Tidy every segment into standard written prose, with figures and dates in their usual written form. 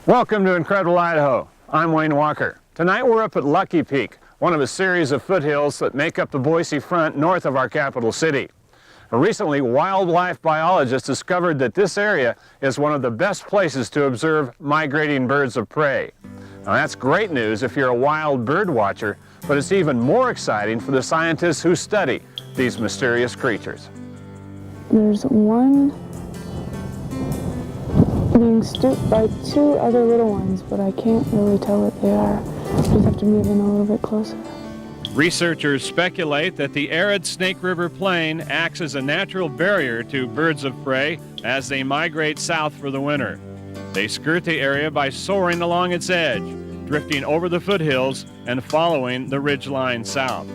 Welcome to Incredible Idaho. I'm Wayne Walker. Tonight we're up at Lucky Peak, one of a series of foothills that make up the Boise Front north of our capital city. Recently, wildlife biologists discovered that this area is one of the best places to observe migrating birds of prey. Now that's great news if you're a wild bird watcher, but it's even more exciting for the scientists who study these mysterious creatures. There's one being stooped by two other little ones, but I can't really tell what they are. Just have to move in a little bit closer. Researchers speculate that the arid Snake River Plain acts as a natural barrier to birds of prey as they migrate south for the winter. They skirt the area by soaring along its edge, drifting over the foothills and following the ridgeline south.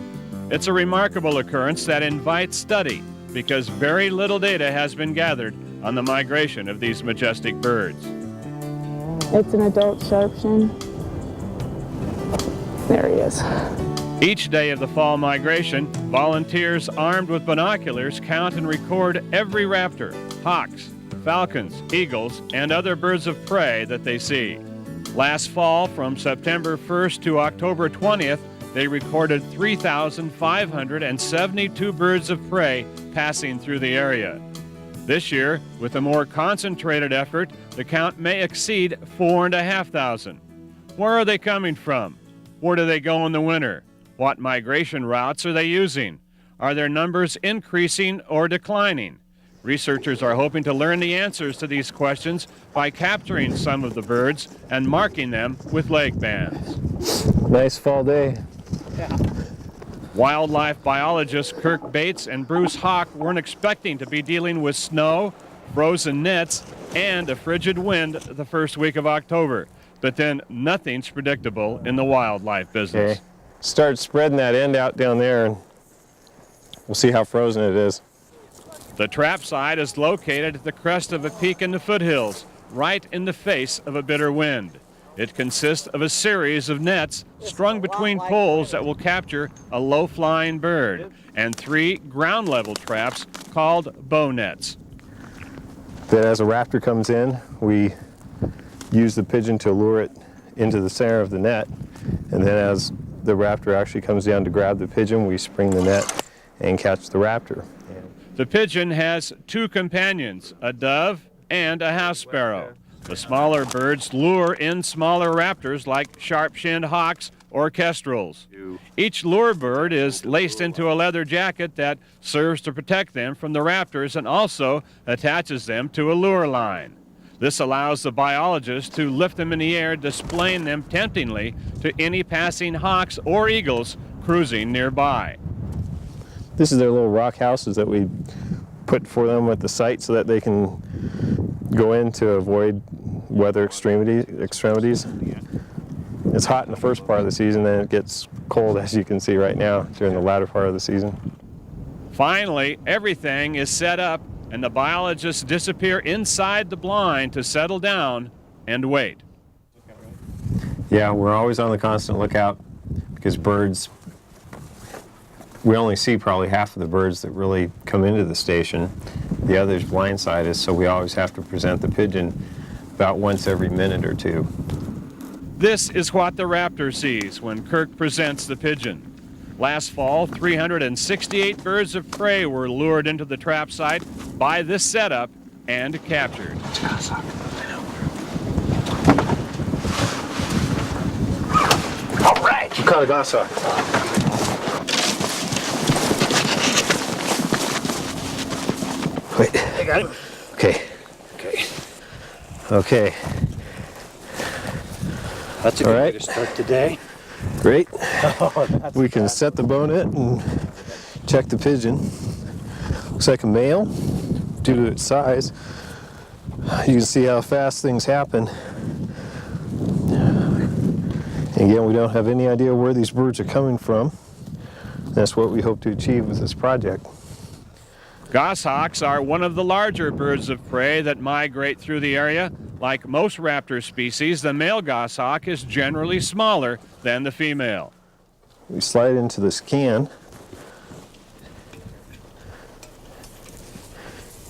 It's a remarkable occurrence that invites study because very little data has been gathered on the migration of these majestic birds. It's an adult sharpshin. There he is. Each day of the fall migration, volunteers armed with binoculars count and record every raptor, hawks, falcons, eagles, and other birds of prey that they see. Last fall, from September 1st to October 20th, they recorded 3,572 birds of prey passing through the area. This year, with a more concentrated effort, the count may exceed 4,500. Where are they coming from? Where do they go in the winter? What migration routes are they using? Are their numbers increasing or declining? Researchers are hoping to learn the answers to these questions by capturing some of the birds and marking them with leg bands. Nice fall day. Yeah. Wildlife biologists Kirk Bates and Bruce Hawk weren't expecting to be dealing with snow, frozen nets, and a frigid wind the first week of October. But then nothing's predictable in the wildlife business. Okay. Start spreading that end out down there and we'll see how frozen it is. The trap site is located at the crest of a peak in the foothills, right in the face of a bitter wind. It consists of a series of nets strung between poles that will capture a low-flying bird, and 3 ground-level traps called bow nets. Then as a raptor comes in, we use the pigeon to lure it into the center of the net, and then as the raptor actually comes down to grab the pigeon, we spring the net and catch the raptor. The pigeon has 2 companions, a dove and a house sparrow. The smaller birds lure in smaller raptors like sharp-shinned hawks or kestrels. Each lure bird is laced into a leather jacket that serves to protect them from the raptors and also attaches them to a lure line. This allows the biologists to lift them in the air, displaying them temptingly to any passing hawks or eagles cruising nearby. This is their little rock houses that we put for them at the site so that they can go in to avoid weather extremities. It's hot in the first part of the season, then it gets cold, as you can see right now, during the latter part of the season. Finally, everything is set up and the biologists disappear inside the blind to settle down and wait. Yeah, we're always on the constant lookout because birds, we only see probably half of the birds that really come into the station. The others blindside us, so we always have to present the pigeon about once every minute or two. This is what the raptor sees when Kirk presents the pigeon. Last fall, 368 birds of prey were lured into the trap site by this setup and captured. All right, you caught a goshawk. Wait. I got it. Okay. Okay. Okay. That's a good way to start today. Great. Oh, We can set the bow net and check the pigeon. Looks like a male due to its size. You can see how fast things happen. And again, we don't have any idea where these birds are coming from. That's what we hope to achieve with this project. Goshawks are one of the larger birds of prey that migrate through the area. Like most raptor species, the male goshawk is generally smaller than the female. We slide into this can.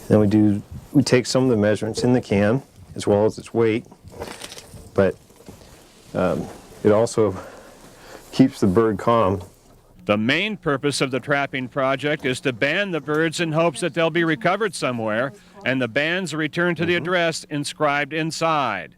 Then we take some of the measurements in the can, as well as its weight. It also keeps the bird calm. The main purpose of the trapping project is to ban the birds in hopes that they'll be recovered somewhere and the bands returned to the address inscribed inside.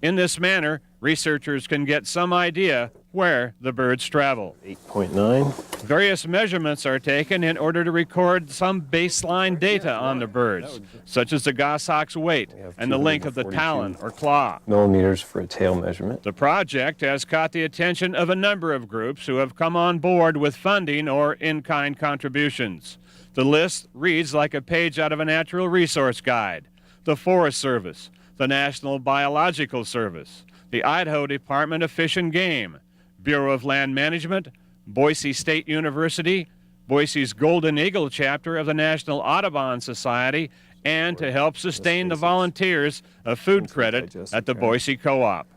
In this manner, researchers can get some idea where the birds travel. 8.9. Various measurements are taken in order to record some baseline data on the birds, such as the goshawk's weight and the length of the talon or claw. Millimeters for a tail measurement. The project has caught the attention of a number of groups who have come on board with funding or in-kind contributions. The list reads like a page out of a natural resource guide. The Forest Service, the National Biological Service, the Idaho Department of Fish and Game, Bureau of Land Management, Boise State University, Boise's Golden Eagle chapter of the National Audubon Society, and to help sustain the volunteers, a food credit at the Boise Co-op.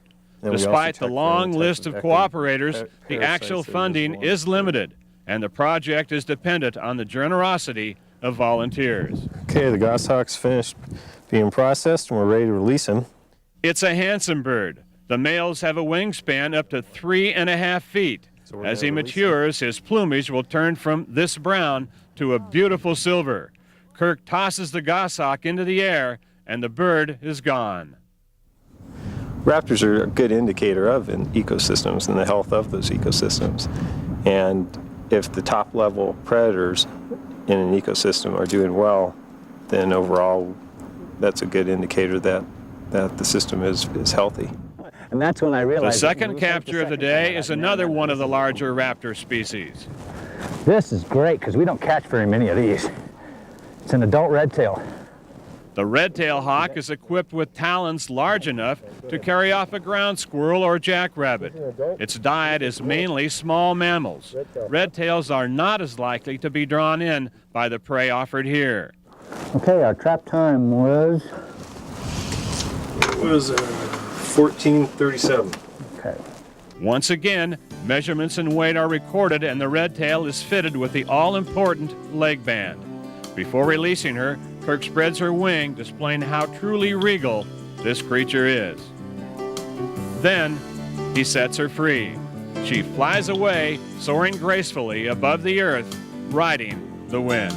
Despite the long list of cooperators, the actual funding is limited, and the project is dependent on the generosity of volunteers. Okay, the goshawk's finished being processed and we're ready to release him. It's a handsome bird. The males have a wingspan up to 3.5 feet. As he matures, his plumage will turn from this brown to a beautiful silver. Kirk tosses the goshawk into the air, and the bird is gone. Raptors are a good indicator of ecosystems and the health of those ecosystems. And if the top level predators in an ecosystem are doing well, then overall that's a good indicator that the system is healthy. And that's when I The realized... second capture of the day is another one of the larger raptor species. This is great because we don't catch very many of these. It's an adult redtail. The red-tailed hawk is equipped with talons large enough to carry off a ground squirrel or jackrabbit. Its diet is mainly small mammals. Red-tails are not as likely to be drawn in by the prey offered here. Okay, our trap time was... It was 14:37. Okay. Once again, measurements and weight are recorded and the red-tail is fitted with the all-important leg band. Before releasing her, Kirk spreads her wing, displaying how truly regal this creature is. Then, he sets her free. She flies away, soaring gracefully above the earth, riding the wind.